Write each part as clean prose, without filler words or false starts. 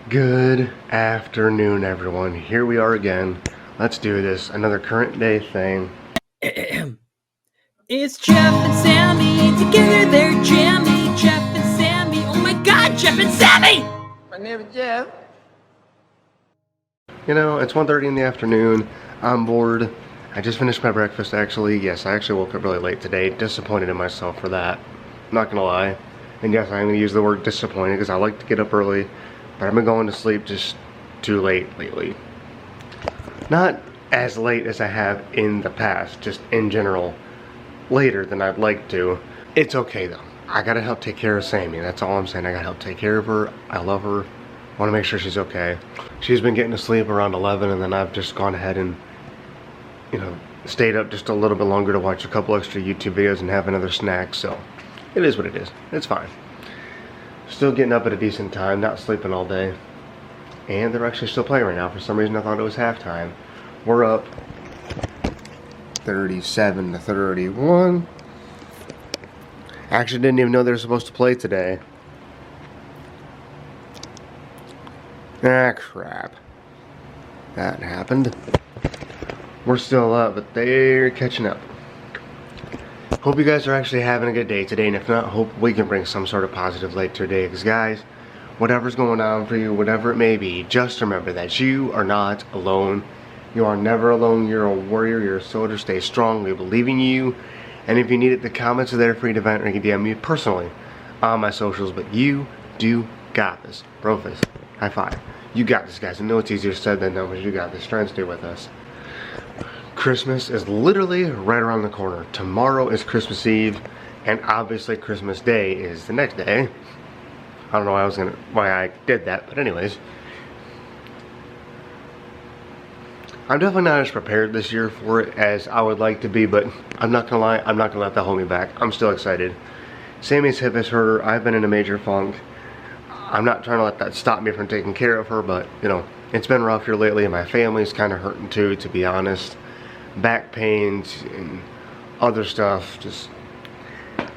Good afternoon, everyone. Here we are again. Let's do this. Another current day thing. It's Jeff and Sammy. Together they're jammy. Jeff and Sammy. Oh my god, Jeff and Sammy! My name is Jeff. You know, it's 1:30 in the afternoon. I'm bored. I just finished my breakfast, actually. Yes, I actually woke up really late today. Disappointed in myself for that. I'm not gonna lie. And yes, I'm gonna use the word disappointed because I like to get up early. But I've been going to sleep just too late lately. Not as late as I have in the past, just in general. Later than I'd like to. It's okay though. I gotta help take care of Sammy. That's all I'm saying. I gotta help take care of her. I love her. I wanna make sure she's okay. She's been getting to sleep around 11 and then I've just gone ahead and, stayed up just a little bit longer to watch a couple extra YouTube videos and have another snack. So it is what it is. It's fine. Still getting up at a decent time, not sleeping all day. And they're actually still playing right now. For some reason I thought it was halftime. We're up 37-31. I actually didn't even know they were supposed to play today. Ah, crap. That happened. We're still up, but they're catching up. Hope you guys are actually having a good day today, and if not, hope we can bring some sort of positive light to your day. Because guys, whatever's going on for you, whatever it may be, just remember that you are not alone. You are never alone. You're a warrior. You're a soldier. Stay strong. We believe in you. And if you need it, the comments are there for you to vent, or you can DM me personally on my socials. But you do got this. Brofist. High five. You got this, guys. I know it's easier said than done, but you got this. Try and stay with us. Christmas is literally right around the corner. Tomorrow is Christmas Eve, and obviously Christmas Day is the next day. I don't know why I did that, but anyways. I'm definitely not as prepared this year for it as I would like to be, but I'm not gonna lie, I'm not gonna let that hold me back. I'm still excited. Sammy's hip has hurt her. I've been in a major funk. I'm not trying to let that stop me from taking care of her, but it's been rough here lately, and my family's kind of hurting too, to be honest. Back pains and other stuff,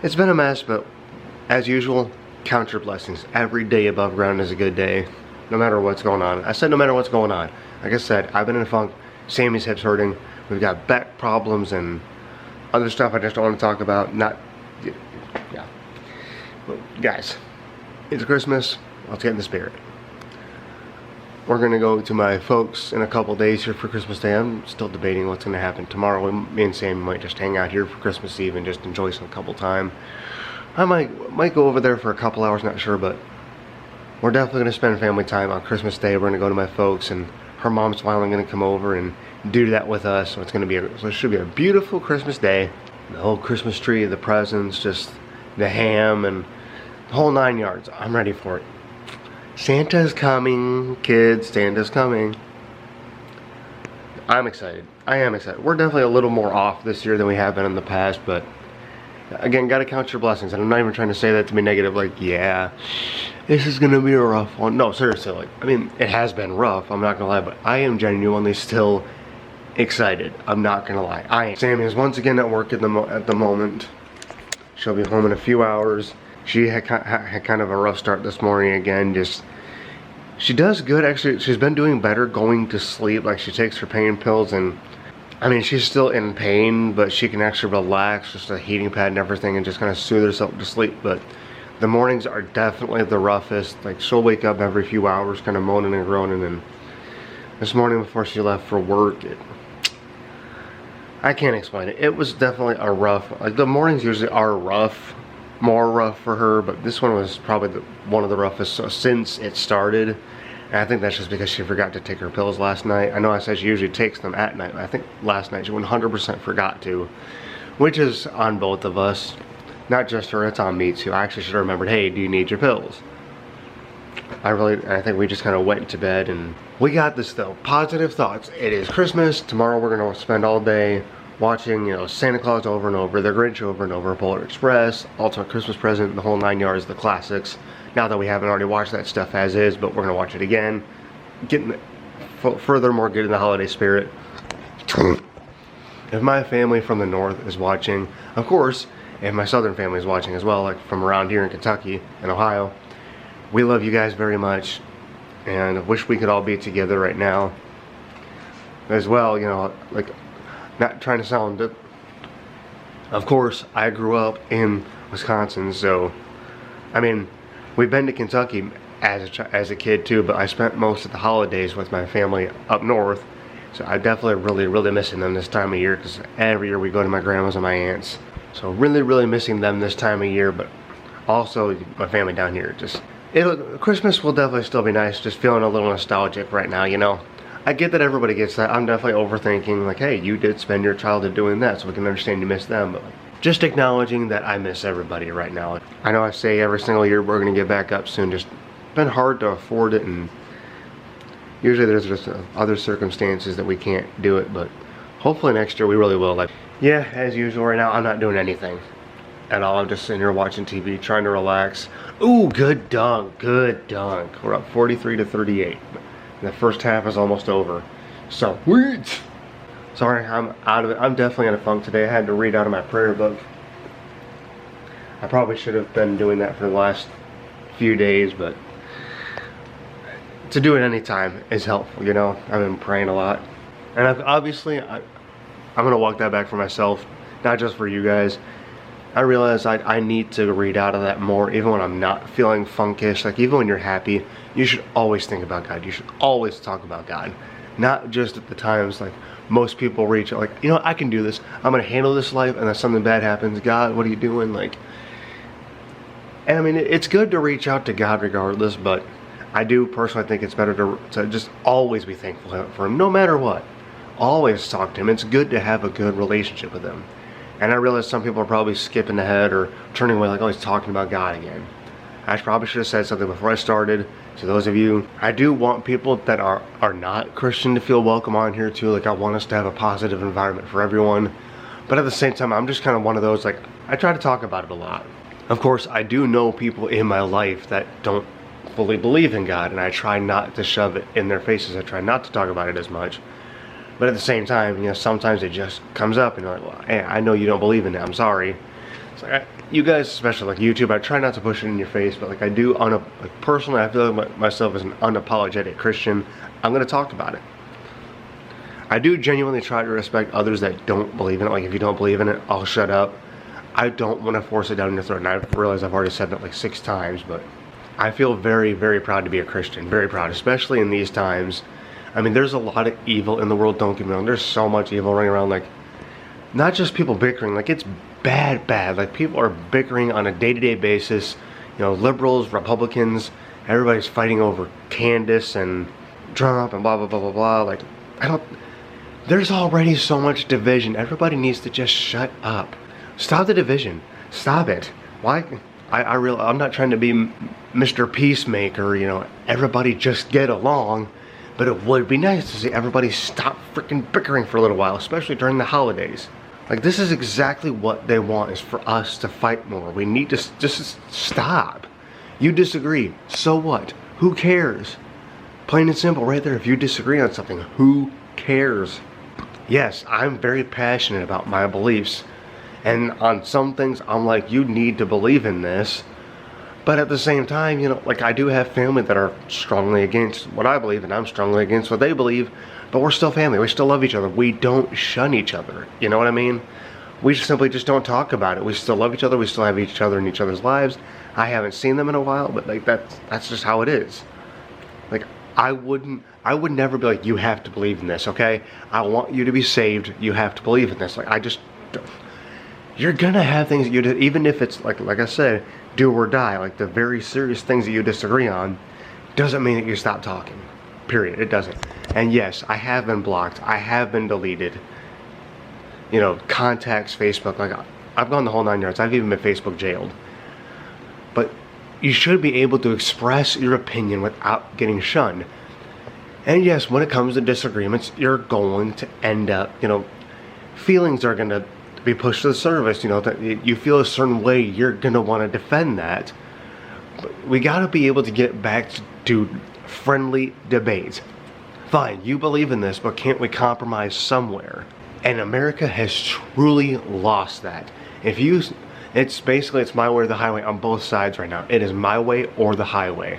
it's been a mess, but as usual, count your blessings. Every day above ground is a good day, no matter what's going on. I said no matter what's going on. Like I said, I've been in a funk. Sammy's hip's hurting. We've got back problems and other stuff I just don't want to talk about. Yeah. But guys, it's Christmas. Let's get in the spirit. We're going to go to my folks in a couple days here for Christmas Day. I'm still debating what's going to happen tomorrow. Me and Sammy might just hang out here for Christmas Eve and just enjoy some couple time. I might go over there for a couple hours, not sure, but we're definitely going to spend family time on Christmas Day. We're going to go to my folks, and her mom's finally going to come over and do that with us. So it should be a beautiful Christmas day. The whole Christmas tree, the presents, just the ham, and the whole 9 yards. I'm ready for it. Santa's coming, kids. Santa's coming. I'm excited. I am excited. We're definitely a little more off this year than we have been in the past, but again, gotta count your blessings. And I'm not even trying to say that to be negative, like, yeah, this is gonna be a rough one. No, seriously, it has been rough, I'm not gonna lie, but I am genuinely still excited. I'm not gonna lie. Sammy is once again at work at the moment. She'll be home in a few hours. She had kind of a rough start this morning again. She does good, actually. She's been doing better going to sleep. Like, she takes her pain pills, and she's still in pain, but she can actually relax, just a heating pad and everything, and just kind of soothe herself to sleep. But the mornings are definitely the roughest. Like, she'll wake up every few hours kind of moaning and groaning, and this morning before she left for work, I can't explain it. It was definitely a rough, the mornings usually are rough, more rough for her, but this one was probably one of the roughest since it started. And I think that's just because she forgot to take her pills last night. I know I said she usually takes them at night, but I think last night she 100% forgot to, which is on both of us. Not just her, it's on me too. I actually should have remembered, hey, do you need your pills? I think we just kind of went to bed, and we got this though. Positive thoughts. It is Christmas. Tomorrow we're going to spend all day watching, Santa Claus over and over, The Grinch over and over, Polar Express, Ultimate Christmas Present, the whole 9 yards, the classics. Now that we haven't already watched that stuff as is, but we're going to watch it again. Furthermore, get in the holiday spirit. If my family from the north is watching, of course, if my southern family is watching as well, like from around here in Kentucky and Ohio, we love you guys very much. and I wish we could all be together right now as well, you know, like, not trying to sound, of course, I grew up in Wisconsin, so, I mean, we've been to Kentucky as a kid too, but I spent most of the holidays with my family up north, so I definitely really missing them this time of year, because every year we go to my grandma's and my aunt's, so really missing them this time of year, but also my family down here. Christmas will definitely still be nice, just feeling a little nostalgic right now, you know. I get that everybody gets that. I'm definitely overthinking, like, hey, you did spend your childhood doing that, so we can understand you miss them, but just acknowledging that I miss everybody right now. I know I say every single year we're gonna get back up soon, just been hard to afford it, and usually there's just other circumstances that we can't do it, but hopefully next year we really will. Like, yeah, as usual right now, I'm not doing anything at all. I'm just sitting here watching TV, trying to relax. Ooh, good dunk, good dunk. We're up 43-38. The first half is almost over. So, wait. Sorry, I'm out of it. I'm definitely in a funk today. I had to read out of my prayer book. I probably should have been doing that for the last few days, but to do it anytime is helpful, you know. I've been praying a lot. And I'm gonna walk that back for myself, not just for you guys. I realize I need to read out of that more, even when I'm not feeling funkish. Like, even when you're happy, you should always think about God. You should always talk about God. Not just at the times, like, most people reach out, like, you know, I can do this. I'm gonna handle this life, and then something bad happens. God, what are you doing? Like, and I mean, it's good to reach out to God regardless, but I do personally think it's better to just always be thankful for Him, no matter what. Always talk to Him. It's good to have a good relationship with Him. And I realize some people are probably skipping ahead or turning away, like, oh, he's talking about God again. I probably should have said something before I started. To those of you, I do want people that are not Christian to feel welcome on here too. Like, I want us to have a positive environment for everyone. But at the same time, I'm just kind of one of those, like, I try to talk about it a lot. Of course, I do know people in my life that don't fully believe in God, and I try not to shove it in their faces. I try not to talk about it as much. But at the same time, you know, sometimes it just comes up and you're like, well, hey, I know you don't believe in it, I'm sorry. It's like, you guys, especially like YouTube, I try not to push it in your face, but like I do, like personally, I feel like myself as an unapologetic Christian, I'm going to talk about it. I do genuinely try to respect others that don't believe in it. Like, if you don't believe in it, I'll shut up. I don't want to force it down your throat, and I realize I've already said that like 6 times, but I feel very proud to be a Christian, very proud, especially in these times. I mean, there's a lot of evil in the world, don't get me wrong. There's so much evil running around, like, not just people bickering, like, it's bad. Like, people are bickering on a day-to-day basis. You know, liberals, Republicans, everybody's fighting over Candace and Trump and blah. Like, there's already so much division. Everybody needs to just shut up. Stop the division. Stop it. Why? I'm not trying to be Mr. Peacemaker, you know, everybody just get along. But it would be nice to see everybody stop freaking bickering for a little while, especially during the holidays. Like, this is exactly what they want, is for us to fight more. We need to just stop. You disagree, so what? Who cares? Plain and simple right there. If you disagree on something, who cares? Yes, I'm very passionate about my beliefs. And on some things, I'm like, you need to believe in this. But at the same time, you know, like, I do have family that are strongly against what I believe, and I'm strongly against what they believe, but we're still family. We still love each other. We don't shun each other. You know what I mean? We simply just don't talk about it. We still love each other. We still have each other in each other's lives. I haven't seen them in a while, but like, that's just how it is. Like, I would never be like, you have to believe in this, okay? I want you to be saved. You have to believe in this. Like, I just don't. You're gonna have things that you do, even if it's like I said, do or die, like the very serious things that you disagree on, doesn't mean that you stop talking. Period. It doesn't. And yes, I have been blocked. I have been deleted. You know, contacts, Facebook, like, I've gone the whole 9 yards. I've even been Facebook jailed. But you should be able to express your opinion without getting shunned. And yes, when it comes to disagreements, you're going to end up, you know, feelings are gonna be pushed to the surface. You know, that you feel a certain way, you're gonna want to defend that. But we gotta be able to get back to friendly debates. Fine, you believe in this, but can't we compromise somewhere? And America has truly lost that. It's basically, it's my way or the highway on both sides right now. It is my way or the highway.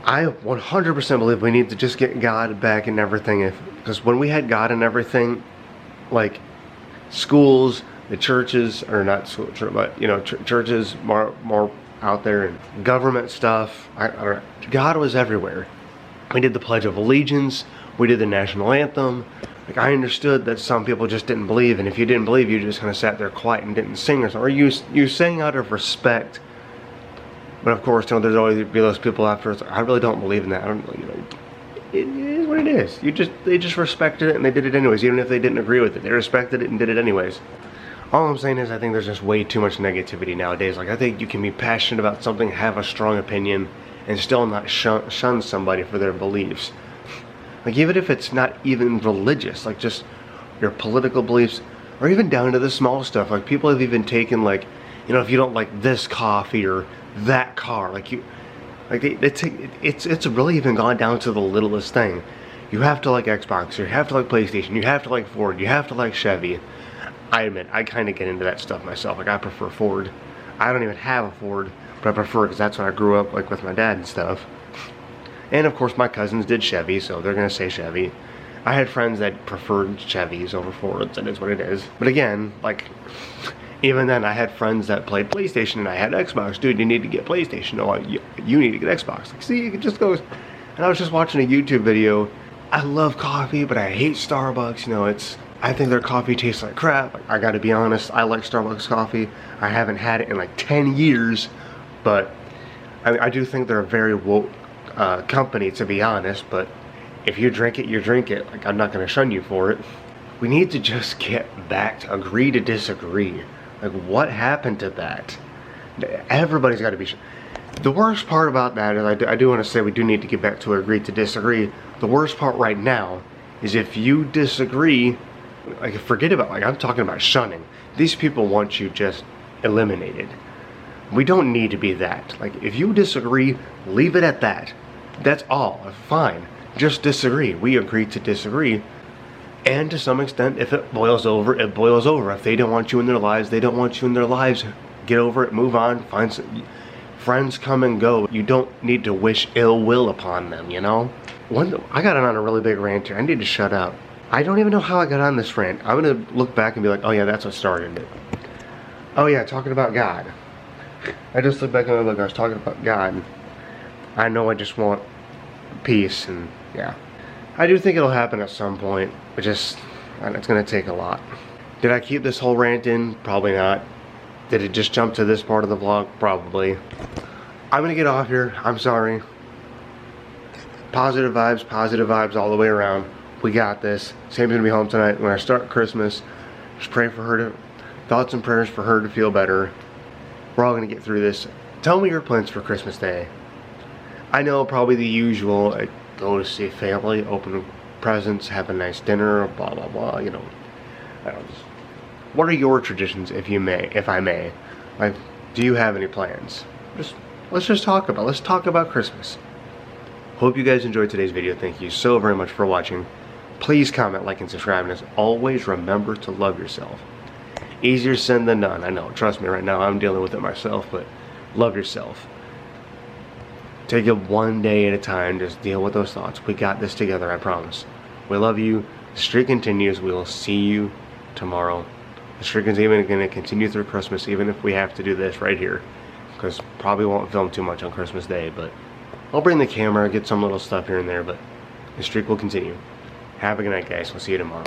I 100% believe we need to just get God back and everything. Because when we had God and everything, like schools, the churches, or not school, but you know, churches more out there, and government stuff. I don't know. God was everywhere. We did the Pledge of Allegiance. We did the national anthem. Like, I understood that some people just didn't believe, and if you didn't believe, you just kind of sat there quiet and didn't sing or something. Or you sang out of respect. But of course, you know, there's always be those people afterwards. I really don't believe in that. I don't, you know, it is what it is. They just respected it and they did it anyways, even if they didn't agree with it. They respected it and did it anyways. All I'm saying is, I think there's just way too much negativity nowadays. Like, I think you can be passionate about something, have a strong opinion, and still not shun somebody for their beliefs. Like, even if it's not even religious, like just your political beliefs, or even down to the small stuff. Like, people have even taken, like, you know, if you don't like this coffee or that car, like it's really even gone down to the littlest thing. You have to like Xbox, you have to like PlayStation, you have to like Ford, you have to like Chevy. I admit, I kind of get into that stuff myself. Like, I prefer Ford. I don't even have a Ford, but I prefer it because that's when I grew up, like, with my dad and stuff. And of course, my cousins did Chevy, so they're gonna say Chevy. I had friends that preferred Chevys over Fords, and it's what it is. But again, like, even then, I had friends that played PlayStation, and I had Xbox. Dude, you need to get PlayStation. No, you need to get Xbox. Like, see, it just goes. And I was just watching a YouTube video. I love coffee, but I hate Starbucks. You know, I think their coffee tastes like crap. Like, I gotta be honest, I like Starbucks coffee. I haven't had it in like 10 years, but I do think they're a very woke company, to be honest. But if you drink it, you drink it. Like, I'm not gonna shun you for it. We need to just get back to agree to disagree. Like, what happened to that? Everybody's got to be. The worst part about that is, I do want to say we do need to get back to agree to disagree. The worst part right now is if you disagree, like, forget about, like, I'm talking about shunning. These people want you just eliminated. We don't need to be that. Like, if you disagree, leave it at that. That's all. Fine. Just disagree. We agree to disagree. And to some extent, if it boils over, it boils over. If they don't want you in their lives, they don't want you in their lives. Get over it, move on, find some friends, come and go. You don't need to wish ill will upon them, you know? I got on a really big rant here. I need to shut up. I don't even know how I got on this rant. I'm gonna look back and be like, oh yeah, that's what started it. Oh yeah, talking about God. I just looked back and I was talking about God. I know I just want peace, and yeah. I do think it'll happen at some point, but just, it's gonna take a lot. Did I keep this whole rant in? Probably not. Did it just jump to this part of the vlog? Probably. I'm gonna get off here. I'm sorry. Positive vibes all the way around. We got this. Sam's gonna be home tonight. When I start Christmas, just pray for her thoughts and prayers for her to feel better. We're all gonna get through this. Tell me your plans for Christmas Day. I know, probably the usual. Go to see family, open presents, have a nice dinner, blah blah blah, you know. I don't know. What are your traditions, if I may? Like, do you have any plans? Let's talk about Christmas. Hope you guys enjoyed today's video. Thank you so very much for watching. Please comment, like, and subscribe, and as always, remember to love yourself. Easier said than done, I know. Trust me, right now I'm dealing with it myself, but love yourself. Take it one day at a time. Just deal with those thoughts. We got this together, I promise. We love you. The streak continues. We will see you tomorrow. The streak is even going to continue through Christmas, even if we have to do this right here. Because probably won't film too much on Christmas Day, but I'll bring the camera, get some little stuff here and there, but the streak will continue. Have a good night, guys. We'll see you tomorrow.